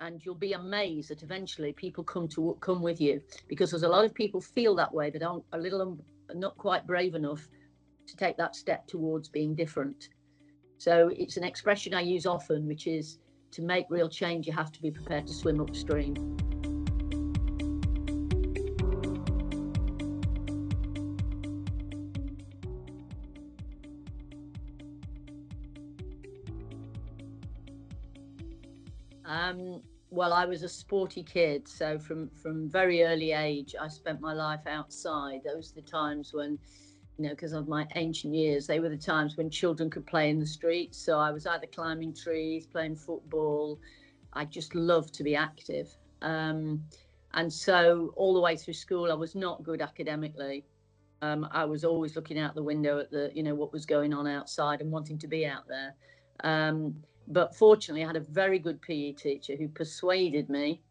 and you'll be amazed that eventually people come with you, because there's a lot of people feel that way, but aren't a little not quite brave enough to take that step towards being different. So it's an expression I use often, which is, to make real change, you have to be prepared to swim upstream. Well, I was a sporty kid, so from very early age, I spent my life outside. Those were the times when, because of my ancient years, they were the times when children could play in the streets. So I was either climbing trees, playing football. I just loved to be active. And so all the way through school, I was not good academically. I was always looking out the window at what was going on outside and wanting to be out there. But fortunately, I had a very good PE teacher who persuaded me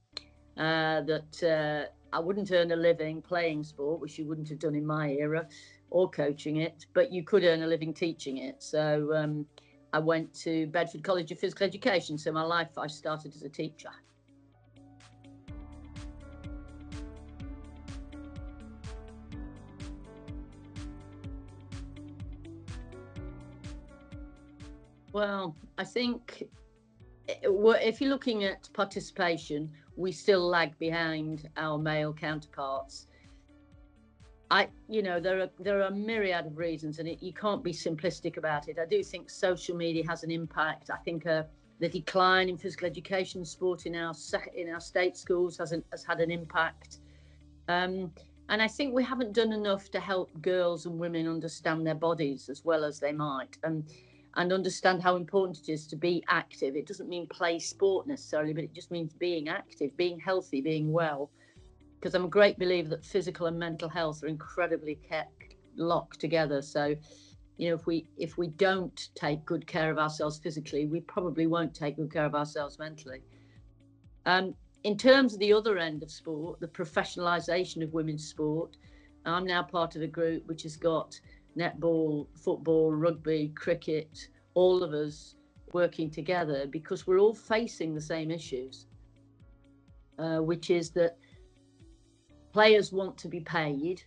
that I wouldn't earn a living playing sport, which you wouldn't have done in my era, or coaching it, but you could earn a living teaching it. So I went to Bedford College of Physical Education. So my life, I started as a teacher. Well, I think if you're looking at participation, we still lag behind our male counterparts. There are a myriad of reasons, and you can't be simplistic about it. I do think social media has an impact. I think the decline in physical education sport in our state schools has had an impact. And I think we haven't done enough to help girls and women understand their bodies as well as they might, and understand how important it is to be active. It doesn't mean play sport necessarily, but it just means being active, being healthy, being well. Because I'm a great believer that physical and mental health are incredibly locked together. So, if we don't take good care of ourselves physically, we probably won't take good care of ourselves mentally. In terms of the other end of sport, the professionalisation of women's sport, I'm now part of a group which has got netball, football, rugby, cricket, all of us working together, because we're all facing the same issues, which is that players want to be paid,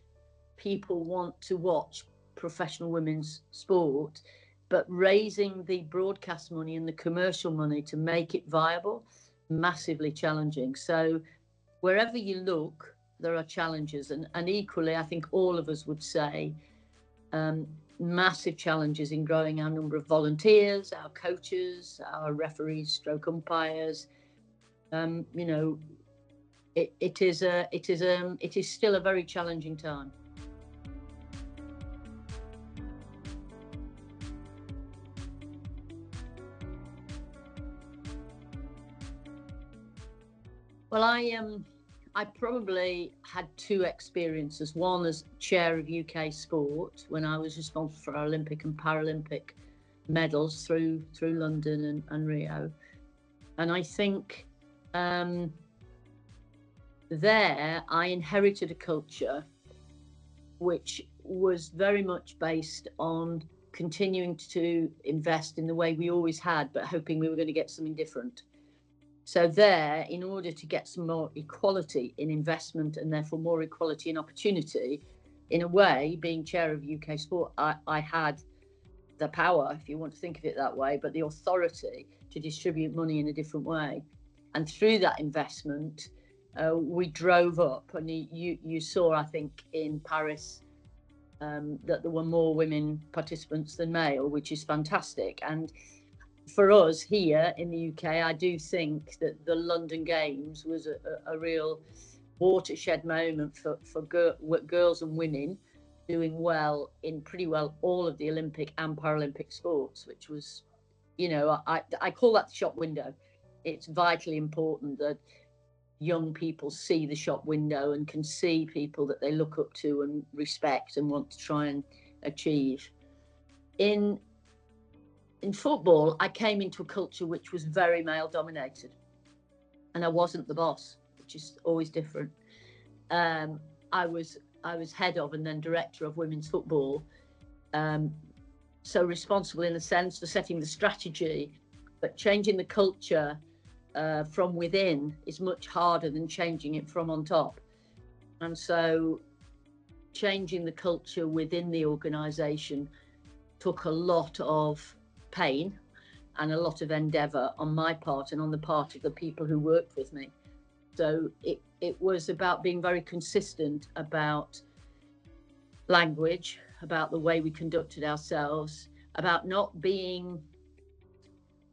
people want to watch professional women's sport, but raising the broadcast money and the commercial money to make it viable, massively challenging. So wherever you look, there are challenges, and equally, I think all of us would say, massive challenges in growing our number of volunteers, our coaches, our referees, stroke umpires. It is still a very challenging time. Well, I probably had two experiences. One as chair of UK sport, when I was responsible for our Olympic and Paralympic medals through London and Rio. And I think there I inherited a culture which was very much based on continuing to invest in the way we always had, but hoping we were going to get something different. So there, in order to get some more equality in investment and therefore more equality in opportunity, in a way, being chair of UK sport, I had the power, if you want to think of it that way, but the authority to distribute money in a different way. And through that investment, we drove up, and you saw, I think, in Paris, that there were more women participants than male, which is fantastic. And for us here in the UK, I do think that the London Games was a real watershed moment for girls and women doing well in pretty well all of the Olympic and Paralympic sports, which was, I call that the shop window. It's vitally important that young people see the shop window and can see people that they look up to and respect and want to try and achieve. In football, I came into a culture which was very male dominated, and I wasn't the boss, which is always different. I was head of and then director of women's football, so responsible in a sense for setting the strategy, but changing the culture from within is much harder than changing it from on top. And so changing the culture within the organisation took a lot of pain and a lot of endeavour on my part and on the part of the people who worked with me. So it was about being very consistent about language, about the way we conducted ourselves, about not being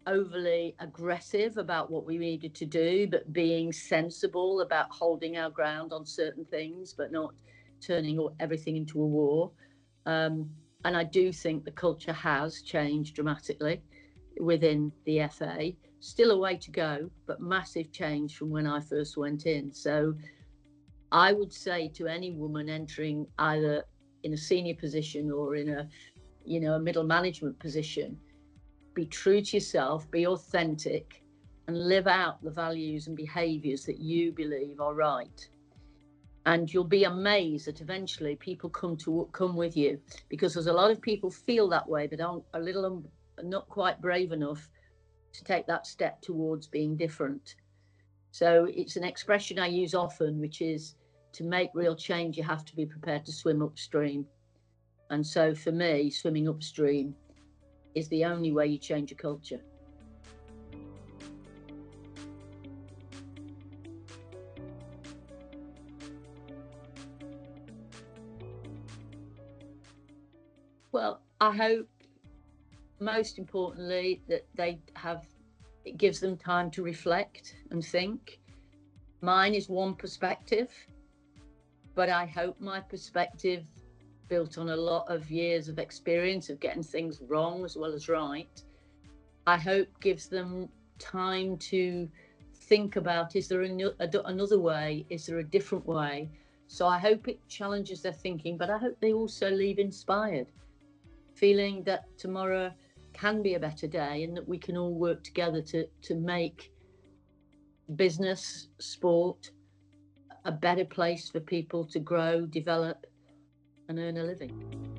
overly aggressive about what we needed to do, but being sensible about holding our ground on certain things, but not turning everything into a war. And I do think the culture has changed dramatically within the FA. Still a way to go, but massive change from when I first went in. So I would say to any woman entering either in a senior position or in a middle management position, be true to yourself, be authentic, and live out the values and behaviours that you believe are right. And you'll be amazed that eventually people come with you, because there's a lot of people feel that way, but are a little not quite brave enough to take that step towards being different. So it's an expression I use often, which is, to make real change, you have to be prepared to swim upstream. And so for me, swimming upstream is the only way you change a culture. Well, I hope, most importantly, that it gives them time to reflect and think. Mine is one perspective, but I hope my perspective, built on a lot of years of experience of getting things wrong as well as right, I hope gives them time to think about, is there another way? Is there a different way? So I hope it challenges their thinking, but I hope they also leave inspired, feeling that tomorrow can be a better day and that we can all work together to make business, sport, a better place for people to grow, develop, and earn a living.